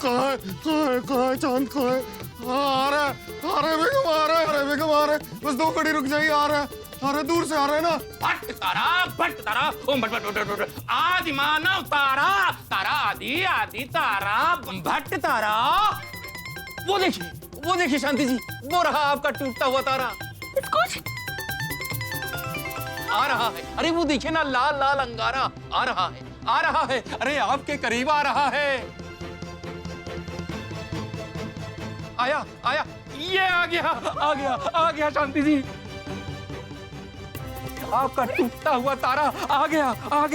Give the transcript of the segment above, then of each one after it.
कहाँ चांद कहाँ है? आ रहा है बेगम, आ रहा है। बस 2 घड़ी रुक जाइए, आ रहा है, दूर से आ रहा है ना। भट्ट तारा, ओम भट्ट आदि मानव तारा, तारा आदि आदि तारा, भट्ट तारा। वो देखिए शांति जी, वो रहा आपका टूटता हुआ तारा। आ रहा है, अरे वो देखिए ना, लाल लाल अंगारा आ रहा है, अरे आपके करीब आ रहा है। आया, ये आ गया शांति जी, आपका टूटता हुआ तारा आ गया। आ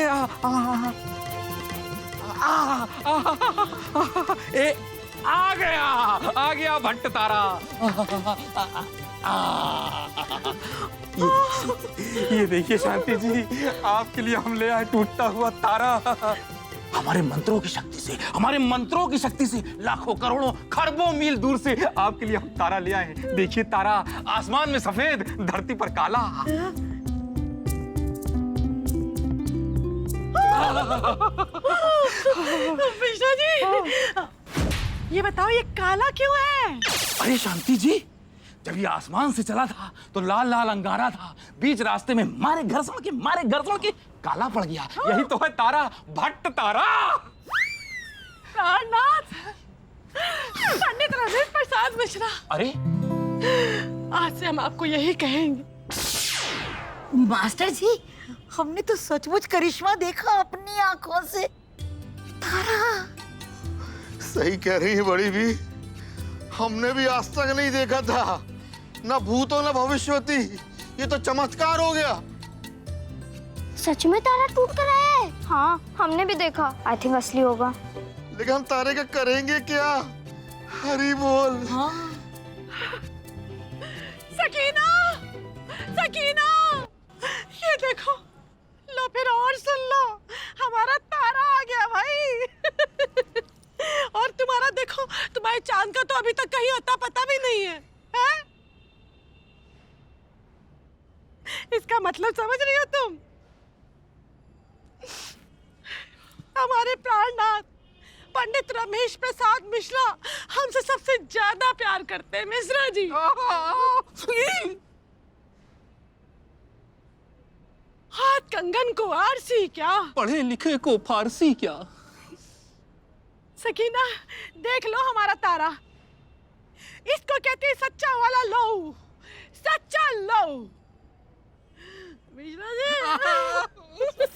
गया भट्ट तारा। ये देखिए शांति जी, आपके लिए हम ले आए टूटता हुआ तारा। हमारे मंत्रों की शक्ति से लाखों करोड़ों खरबों मील दूर से आपके लिए हम तारा ले आए हैं। देखिए तारा आसमान में सफेद, धरती पर काला। मिश्रा जी, ये बताओ ये काला क्यों है? अरे शांति जी, जब ये आसमान से चला था तो लाल लाल अंगारा था, बीच रास्ते में मारे घर्षण के काला पड़ गया। यही तो है तारा, भट्ट तारा। प्राणनाथ, पंडित रमेश प्रसाद मिश्रा, अरे आज से हम आपको यही कहेंगे। मास्टर जी, हमने तो सचमुच करिश्मा देखा अपनी आंखों से। तारा सही कह रही है बड़ी भी, हमने भी आज तक नहीं देखा था, ना भूतो ना भविष्यवती। ये तो चमत्कार हो गया। सच में तारा टूट कर आया है? हाँ, हमने भी देखा। आई थिंक असली होगा। लेकिन हम तारे का करेंगे क्या? हरी बोल। हाँ। सकीना, ये देखो, लो फिर और सुन लो, हमारा तारा आ गया भाई। और तुम्हारा देखो, तुम्हारे चांद का तो अभी तक कहीं अता पता भी नहीं है, हैं? इसका मतलब समझ रही हो तुम? हमारे प्राणनाथ पंडित रमेश प्रसाद मिश्रा हमसे सबसे ज्यादा प्यार करते हैं मिश्रा जी। हाथ कंगन को आरसी क्या, पढ़े लिखे को फारसी क्या। सकीना, देख लो हमारा तारा, इसको कहते हैं सच्चा वाला लव, सच्चा लव। मिश्रा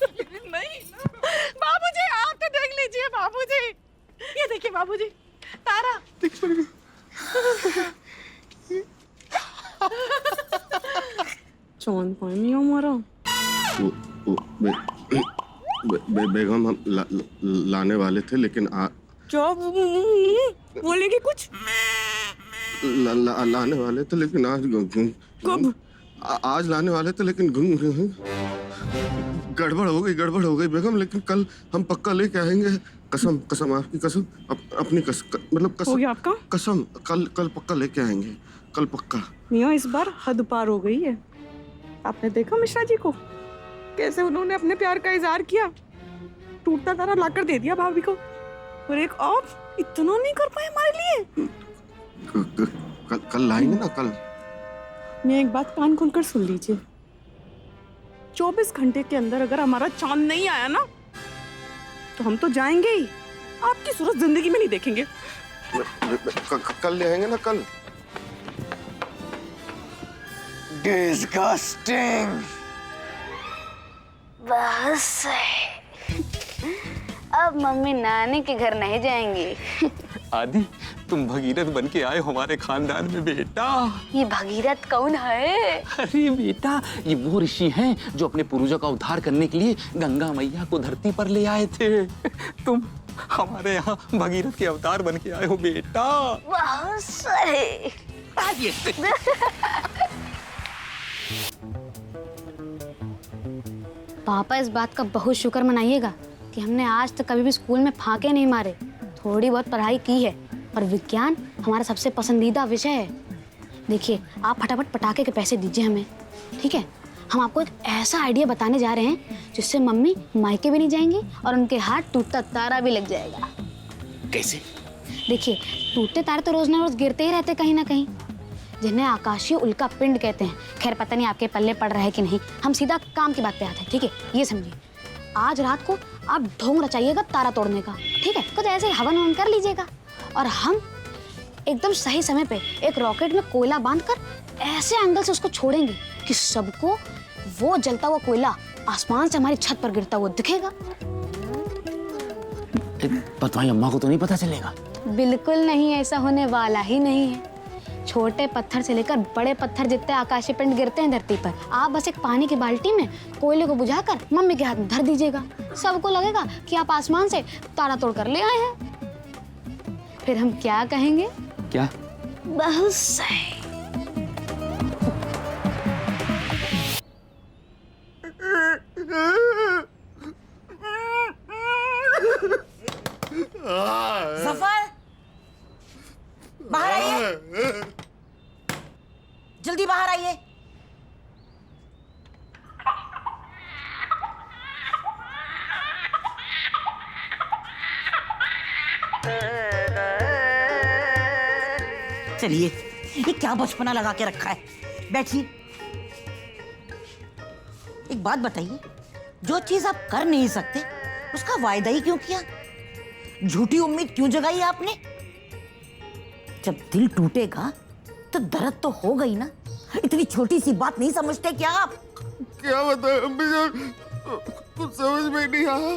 जी नहीं, बाबूजी आप तो देख लीजिए। बाबूजी, ये देखिए बाबूजी, तारा। चांद पाए नहीं हमारा। बेगम हम लाने वाले थे, लेकिन क्या बोलेंगे कुछ? लाने वाले थे लेकिन आज कब? आज लाने वाले थे लेकिन गड़बड़ हो गई बेगम। लेकिन कल हम पक्का लेके आएंगे। कसम आपकी कसम, अपनी मतलब कसम। हो गया आपका? कसम, कल पक्का लेके आएंगे, कल पक्का। मियां, इस बार हद पार हो गई है। आपने देखा मिश्रा जी को, कैसे उन्होंने अपने प्यार का इजहार किया। टूटता तारा लाकर दे दिया भाभी को, और एक आप इतना नहीं कर पाए हमारे लिए। कल लाएंगे ना, कल। मैं एक बात कान खोलकर सुन लीजिए, 24 घंटे के अंदर अगर हमारा चांद नहीं आया ना, तो हम तो जाएंगे ही, आपकी सूरत जिंदगी में नहीं देखेंगे। कल ले आएंगे ना, कल। डिस्गस्टिंग। बस अब मम्मी नानी के घर नहीं जाएंगी। आदि, तुम भगीरथ बन के आए हमारे खानदान में बेटा। ये भगीरथ कौन है? अरे बेटा, ये वो ऋषि हैं जो अपने पूर्वजों का उद्धार करने के लिए गंगा मैया को धरती पर ले आए थे। तुम हमारे यहाँ भगीरथ के अवतार बन के आए हो बेटा। बहुत सही। पापा इस बात का बहुत शुक्र मनाइएगा कि हमने आज तक कभी भी स्कूल में फाके नहीं मारे। थोड़ी बहुत पढ़ाई की है, और विज्ञान हमारा सबसे पसंदीदा विषय है। देखिए, आप फटाफट पटाखे के पैसे दीजिए हमें, ठीक है? हम आपको एक ऐसा आइडिया बताने जा रहे हैं जिससे मम्मी मायके भी नहीं जाएंगी और उनके हाथ टूटता तारा भी लग जाएगा। कैसे? देखिए, टूटते तारे तो रोज ना रोज गिरते ही रहते कहीं ना कहीं, जिन्हें आकाशीय उल्का पिंड कहते हैं। खैर पता नहीं आपके पल्ले पड़ रहा है कि नहीं। हम सीधा काम की बात पे आते हैं, ठीक है? ये समझिए, आज रात को आप ढोंग रचाइएगा तारा तोड़ने का, ठीक है? कुछ ऐसे ही हवन ववन कर लीजिएगा, और हम एकदम सही समय पे एक रॉकेट में कोयला बांधकर ऐसे एंगल से उसको छोड़ेंगे कि सबको वो जलता हुआ कोयला आसमान से हमारी छत पर गिरता हुआ दिखेगा। पर तुम्हारी अम्मा को तो नहीं पता चलेगा? बिल्कुल नहीं, ऐसा होने वाला ही नहीं है। छोटे पत्थर से लेकर बड़े पत्थर जितने आकाशीय पिंड गिरते हैं धरती पर, आप बस एक पानी की बाल्टी में कोयले को बुझाकर मम्मी के हाथ में धर दीजिएगा, सबको लगेगा कि आप आसमान से तारा तोड़ कर ले आए हैं। फिर हम क्या कहेंगे? क्या? बहुत सही। जफर, बाहर आइए, जल्दी बाहर आइए। चलिए, ये क्या बचपना लगा के रखा है, बैठिए। एक बात बताइए, जो चीज आप कर नहीं सकते उसका वायदा ही क्यों किया? झूठी उम्मीद क्यों जगाई आपने? जब दिल टूटेगा तो दर्द तो होगा ही ना। इतनी छोटी सी बात नहीं समझते क्या आप? क्या बताएं अम्मी जान, कुछ समझ में नहीं आया।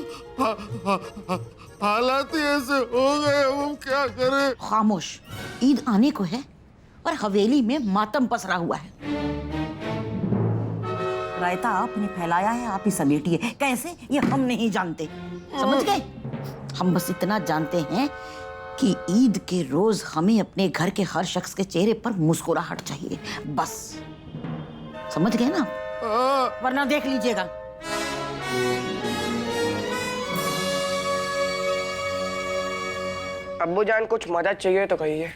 हालात ही ऐसे हो गए, अब हम क्या करें? खामोश, ईद आने को है और हवेली में मातम पसरा हुआ है। रायता आपने फैलाया है, आप ही समेटिए। कैसे, ये हम नहीं जानते, समझ गए? हम बस इतना जानते हैं कि ईद के रोज हमें अपने घर के हर शख्स के चेहरे पर मुस्कुराहट चाहिए, बस। समझ गए ना? वरना देख लीजिएगा। अब्बू जान, कुछ मदद चाहिए तो कहिए।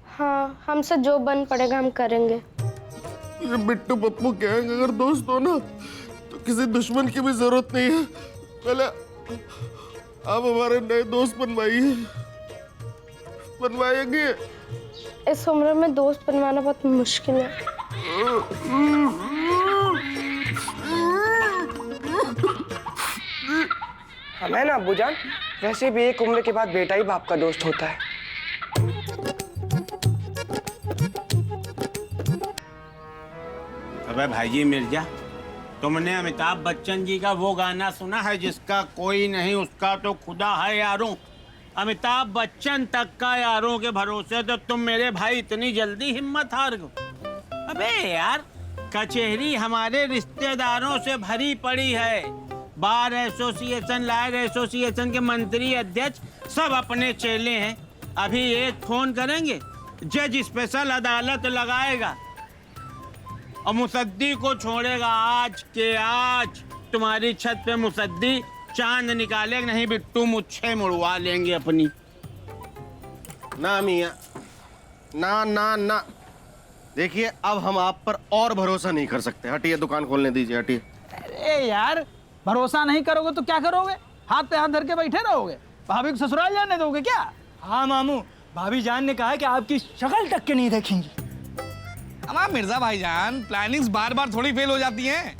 हाँ, हमसे जो बन पड़ेगा हम करेंगे। ये बिट्टू पप्पू गैंग अगर दोस्त हो ना तो किसी दुश्मन की भी जरूरत नहीं है। पहले आप हमारे नए दोस्त बनवाएंगे। इस उम्र में दोस्त बनवाना बहुत मुश्किल है। हमें ना अब्बू जान, वैसे भी एक उम्र के बाद बेटा ही बाप का दोस्त होता है। अबे भाईजी मिर्जा, तुमने अमिताभ बच्चन जी का वो गाना सुना है, जिसका कोई नहीं उसका तो खुदा है यारों? अमिताभ बच्चन तक का यारों के भरोसे तो तुम मेरे भाई इतनी जल्दी हिम्मत हार गए? अबे यार, कचहरी हमारे रिश्तेदारों से भरी पड़ी है। बार एसोसिएशन, लायर एसोसिएशन के मंत्री अध्यक्ष सब अपने चेले हैं। अभी एक फोन करेंगे, जज स्पेशल अदालत लगाएगा और मुसद्दी को छोड़ेगा आज के आज। तुम्हारी छत पे मुसद्दी चांद निकालेगा, नहीं बिट्टू मुच्छे मुड़वा लेंगे अपनी। ना मियाँ, ना ना ना, देखिए अब हम आप पर और भरोसा नहीं कर सकते। हटिए, दुकान खोलने दीजिए, हटिए। अरे यार, भरोसा नहीं करोगे तो क्या करोगे? हाथ पे हाथ धर के बैठे रहोगे? भाभी को ससुराल जाने दोगे क्या? हाँ मामू, भाभी जान ने कहा कि आपकी शक्ल तक के नहीं देखेंगी। हमारा मिर्जा भाईजान, प्लानिंग्स बार बार थोड़ी फेल हो जाती हैं।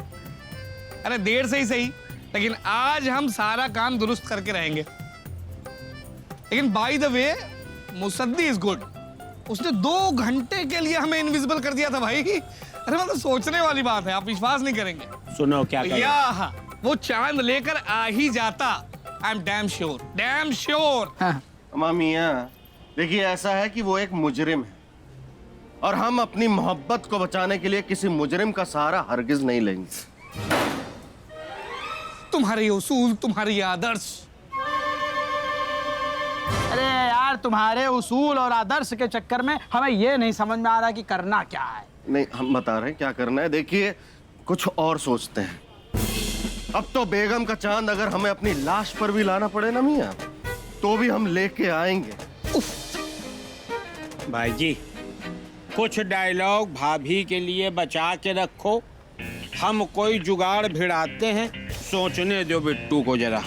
अरे देर से ही सही, लेकिन आज हम सारा काम दुरुस्त करके रहेंगे। लेकिन by the way, Musaddi is good. उसने 2 घंटे के लिए हमें इनविजिबल कर दिया था भाई। अरे मतलब सोचने वाली बात है, आप विश्वास नहीं करेंगे। सुनो क्या या वो चांद लेकर आ ही जाता। I am damn sure, damn sure. अम्मा मियाँ, देखिए ऐसा है कि वो एक मुजरिम है और हम अपनी मोहब्बत को बचाने के लिए किसी मुजरिम का सहारा हरगिज नहीं लेंगे। तुम्हारे उसूल, तुम्हारी आदर्श। अरे यार, तुम्हारे उसूल और आदर्श के चक्कर में हमें ये नहीं समझ में आ रहा कि करना क्या है। नहीं, हम बता रहे हैं क्या करना है। देखिए, कुछ और सोचते हैं। अब तो बेगम का चांद अगर हमें अपनी लाश पर भी लाना पड़े ना मियाँ, तो भी हम लेके आएंगे। भाईजी, कुछ डायलॉग भाभी के लिए बचा के रखो। हम कोई जुगाड़ भिड़ाते हैं, सोचने दो बिट्टू को जरा।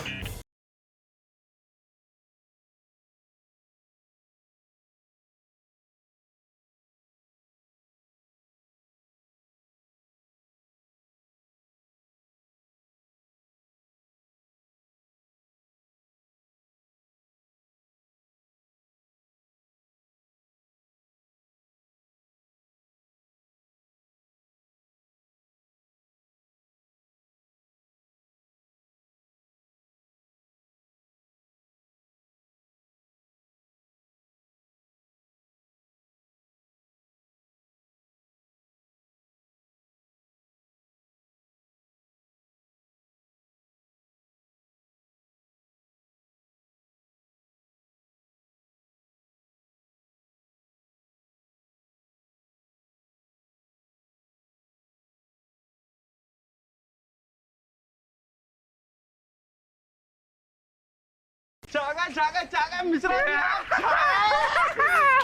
चागा मिश्रा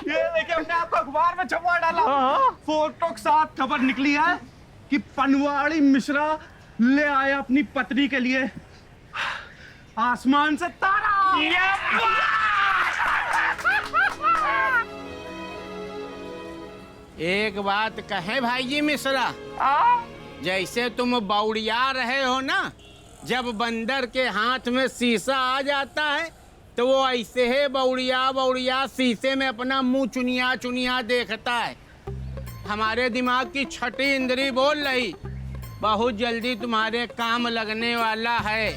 ये देखिए हमने आपको अखबार में छपवा डाला। फोटो के साथ खबर निकली है कि पनवाड़ी मिश्रा ले आया अपनी पत्नी के लिए आसमान से तारा। एक बात कहे भाई जी मिश्रा, जैसे तुम बौड़िया रहे हो ना, जब बंदर के हाथ में शीशा आ जाता है तो वो ऐसे ही बौड़िया बौड़िया शीशे में अपना मुंह चुनिया चुनिया देखता है। हमारे दिमाग की छठी इंद्री बोल रही, बहुत जल्दी तुम्हारे काम लगने वाला है।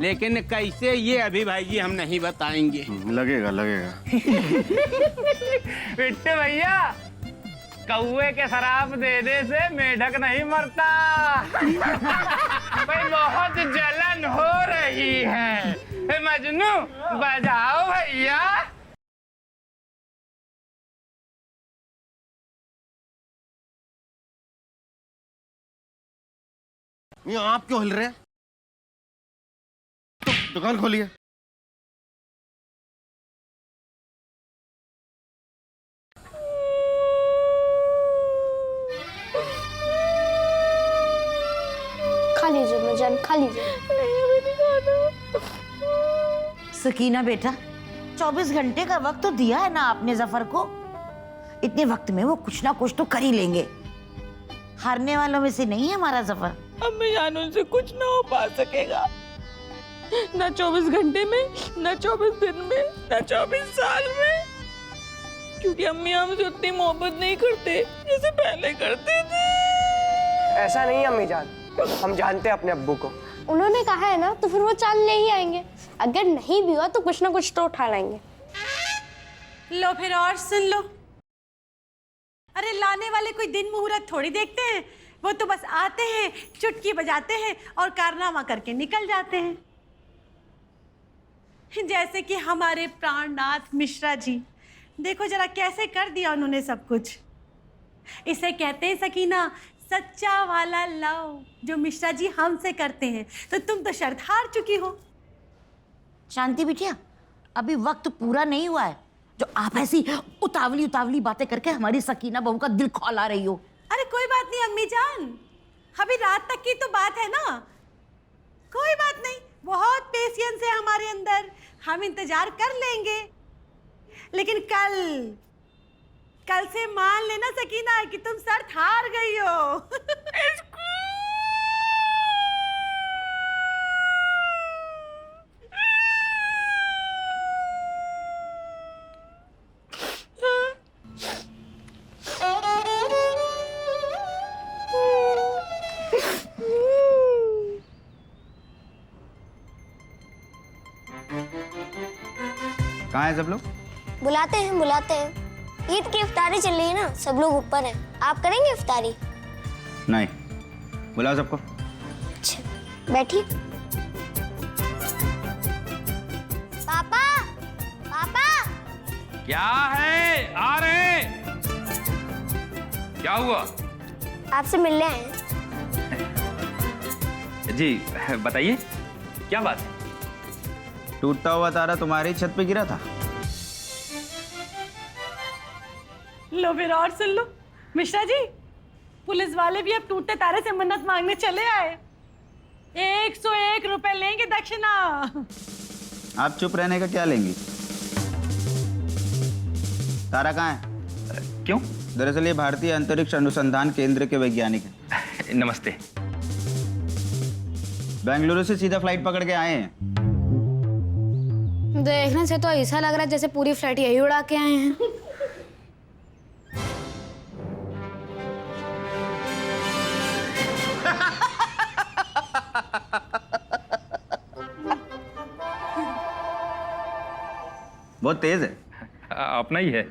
लेकिन कैसे ये अभी भाई जी हम नहीं बताएंगे। लगेगा लगेगा। बिट्टू भैया, कौवे के शराब देने से मेढक नहीं मरता। भाई बहुत जलन हो रही है। मजनू बजाओ भैया। ये आप क्यों हिल रहे हैं? दुकान खोलिए। खा लीजिए मिर्जान, खा लीजिए। सकीना बेटा, 24 घंटे का वक्त तो दिया है ना आपने जफर को। इतने वक्त में वो कुछ ना कुछ तो कर ही लेंगे। हारने वालों में से नहीं है हमारा जफर। अम्मी जान, उनसे कुछ ना हो पा सकेगा, ना 24 घंटे में, ना 24 दिन में, ना 24 साल में, क्योंकि अम्मी हमसे उतनी मोहब्बत नहीं करते जैसे पहले करते थे। ऐसा नहीं अम्मी जान, हम जानते हैं अपने अब्बू को। उन्होंने कहा है ना, तो फिर वो चाल ले ही आएंगे। अगर नहीं भी हुआ तो कुछ ना कुछ तो उठा लाएंगे। लो फिर और सुन लो। अरे लाने वाले कोई दिन मुहूर्त थोड़ी देखते हैं, वो तो बस आते हैं, चुटकी बजाते हैं और कारनामा करके निकल जाते हैं। जैसे कि हमारे प्राणनाथ मिश्रा जी, देखो जरा कैसे कर दिया उन्होंने सब कुछ। इसे कहते हैं सकीना, सच्चा वाला लव जो मिश्रा जी हमसे करते हैं। तो तुम तो शर्त हार चुकी हो। शांति बिटिया, अभी वक्त पूरा नहीं हुआ है जो आप ऐसी उतावली उतावली बातें करके हमारी सकीना बहू का दिल खौला रही हो। अरे कोई बात नहीं अम्मी जान, अभी रात तक की तो बात है ना, कोई बात नहीं। बहुत पेशेंस है हमारे अंदर, हम इंतजार कर लेंगे। लेकिन कल से मान लेना सकीना कि तुम शर्त हार गई हो। कहाँ है सब लोग? बुलाते हैं। ईद की इफ्तारी चल रही है ना, सब लोग ऊपर हैं। आप करेंगे इफ्तारी? नहीं, बुलाओ सबको। अच्छा, बैठिए। पापा, पापा। क्या है? आ रहे हैं। क्या हुआ? आपसे मिलने आए हैं। जी बताइए, क्या बात है? टूटता हुआ तारा तुम्हारी छत पे गिरा था। लो फिर और सुन लो। मिश्रा जी, पुलिस वाले भी अब टूटते तारे से मन्नत मांगने चले आए। 101 रुपए लेंगे दक्षिणा। आप चुप रहने का क्या लेंगी? तारा कहाँ है? क्यों? दरअसल ये भारतीय अंतरिक्ष अनुसंधान केंद्र के वैज्ञानिक हैं। नमस्ते। बेंगलुरु से सीधा फ्लाइट पकड़ के आए हैं। देखने से तो ऐसा लग रहा है जैसे पूरी फ्लाइट यही उड़ा के आए हैं। बहुत तेज है। अपना ही है।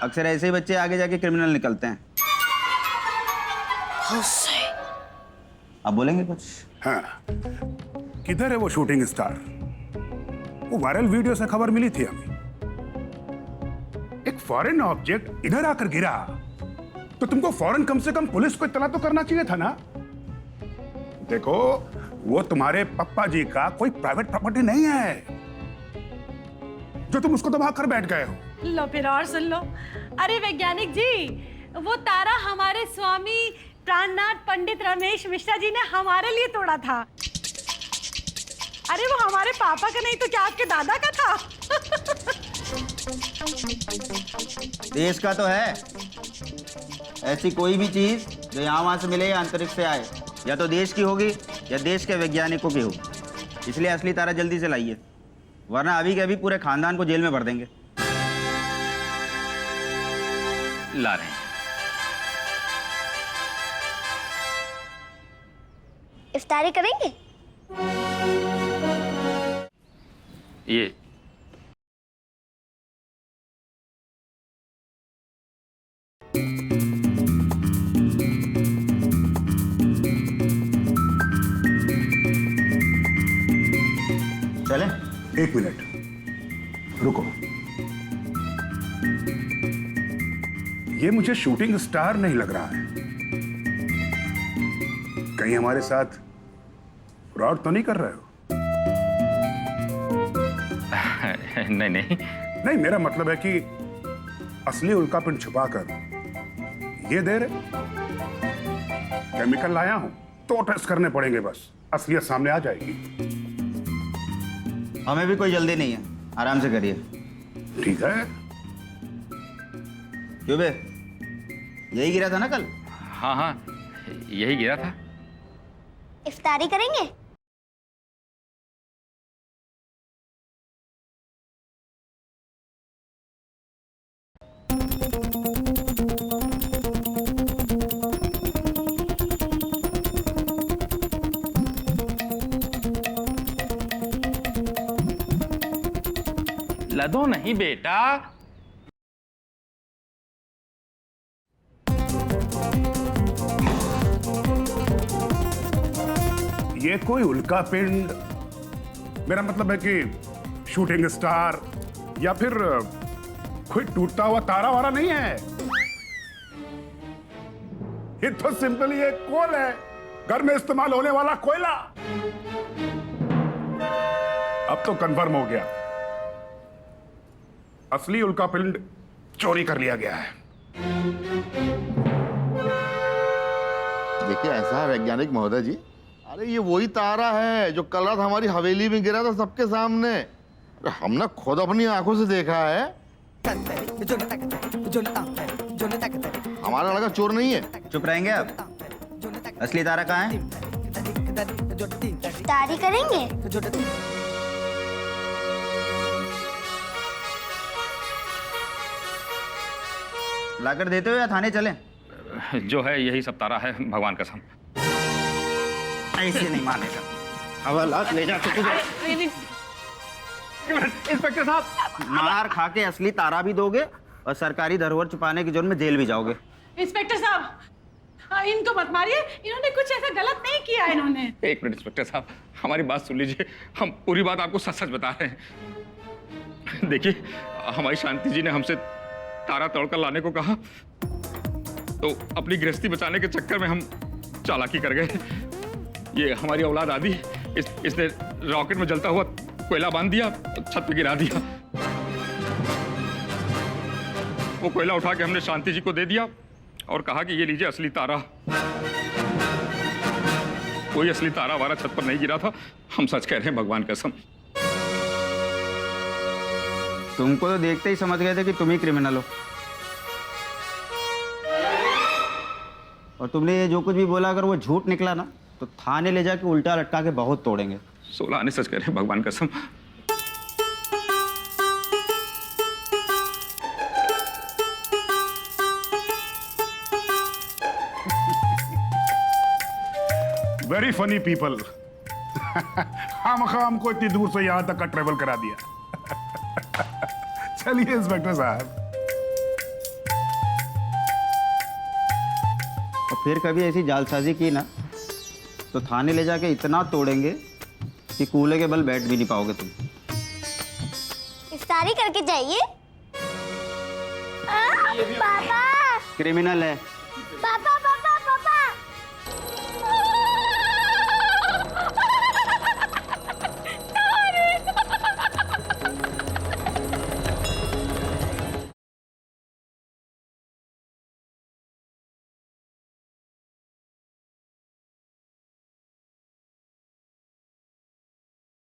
अक्सर ऐसे ही बच्चे आगे जाके क्रिमिनल निकलते हैं। अब बोलेंगे कुछ? हाँ, किधर है वो शूटिंग स्टार? वो वायरल वीडियो से खबर मिली थी हमें। एक फॉरेन ऑब्जेक्ट इधर आकर गिरा तो तुमको फौरन कम से कम पुलिस को इत्तला तो करना चाहिए था ना। देखो, वो तुम्हारे पप्पा जी का कोई प्राइवेट प्रॉपर्टी नहीं है जो तुम उसको दबा कर बैठ गए हो। लो फिर और सुन लो। अरे वैज्ञानिक जी, वो तारा हमारे स्वामी प्राणनाथ पंडित रमेश मिश्रा जी ने हमारे लिए तोड़ा था। अरे वो हमारे पापा का नहीं तो क्या आपके दादा का था। देश का तो है। ऐसी कोई भी चीज जो यहाँ वहां से मिले या अंतरिक्ष से आए, या तो देश की होगी या देश के वैज्ञानिकों की होगी। इसलिए असली तारा जल्दी से लाइए, वरना अभी के अभी पूरे खानदान को जेल में भर देंगे। ला रहे हैं। इफ्तारी करेंगे? ये चले? 1 मिनट रुको। ये मुझे शूटिंग स्टार नहीं लग रहा है। कहीं हमारे साथ फ्रॉड तो नहीं कर रहे हो? नहीं नहीं नहीं, मेरा मतलब है कि असली उल्का पिंड छुपाकर ये दे रहे। केमिकल लाया हूं तो टेस्ट करने पड़ेंगे, बस असलियत सामने आ जाएगी। हमें भी कोई जल्दी नहीं है, आराम से करिए। ठीक है। क्यों बे, यही गिरा था ना कल? हाँ हाँ यही गिरा था। इफ्तारी करेंगे? लदो नहीं बेटा। ये कोई उल्का पिंड, मेरा मतलब है कि शूटिंग स्टार या फिर कोई टूटता हुआ तारा वारा नहीं है। ये तो सिंपली एक कोल है, घर में इस्तेमाल होने वाला कोयला। अब तो कंफर्म हो गया, असली उल्का पिंड चोरी कर लिया गया है। देखिए ऐसा है वैज्ञानिक महोदय जी, अरे ये वही तारा है जो कल रात हमारी हवेली में गिरा था सबके सामने। अरे हमने खुद अपनी आंखों से देखा है। हमारा लड़का चोर नहीं है। चुप रहेंगे आप? असली तारा कहाँ है? इफ्तारी करेंगे? लाकर देते हो या थाने चलें? जो है यही सब तारा है, भगवान कसम। ऐसे नहीं मानेगा। हवालात ले जा इंस्पेक्टर साहब, मार खा के असली तारा भी दोगे और सरकारी धरोहर छुपाने के जुर्म में जेल भी जाओगे। इंस्पेक्टर साहब, इनको मत मारिए, इन्होंने कुछ ऐसा गलत नहीं किया। इन्होंने एक मिनट इंस्पेक्टर साहब, हमारी बात सुन लीजिए। हम पूरी बात आपको सच सच बता रहे हैं। देखिए, हमारी शांति जी ने हमसे तारा तोड़कर लाने को कहा, तो अपनी गृहस्थी बचाने के चक्कर में हम चालाकी कर गए। ये हमारी औलाद आदि, इसने रॉकेट में जलता हुआ कोयला बांध दिया, छत पे गिरा दिया। वो कोयला उठा के हमने शांति जी को दे दिया और कहा कि ये लीजिए असली तारा। कोई असली तारा हमारा छत पर नहीं गिरा था, हम सच कह रहे हैं भगवान कसम। तुमको तो देखते ही समझ गए थे कि तुम ही क्रिमिनल हो। और तुमने ये जो कुछ भी बोला, अगर वो झूठ निकला ना तो थाने ले जाके उल्टा लटका के बहुत तोड़ेंगे। 16 आने सच कह रहे हैं भगवान कसम। Very funny people. हमको इतनी दूर से यहां तक का ट्रेवल करा दिया। चलिए इंस्पेक्टर साहब। और फिर कभी ऐसी जालसाजी की ना तो थाने ले जाके इतना तोड़ेंगे कि कूले के बल बैठ भी नहीं पाओगे तुम। इफ्तारी करके जाइए। पापा क्रिमिनल है।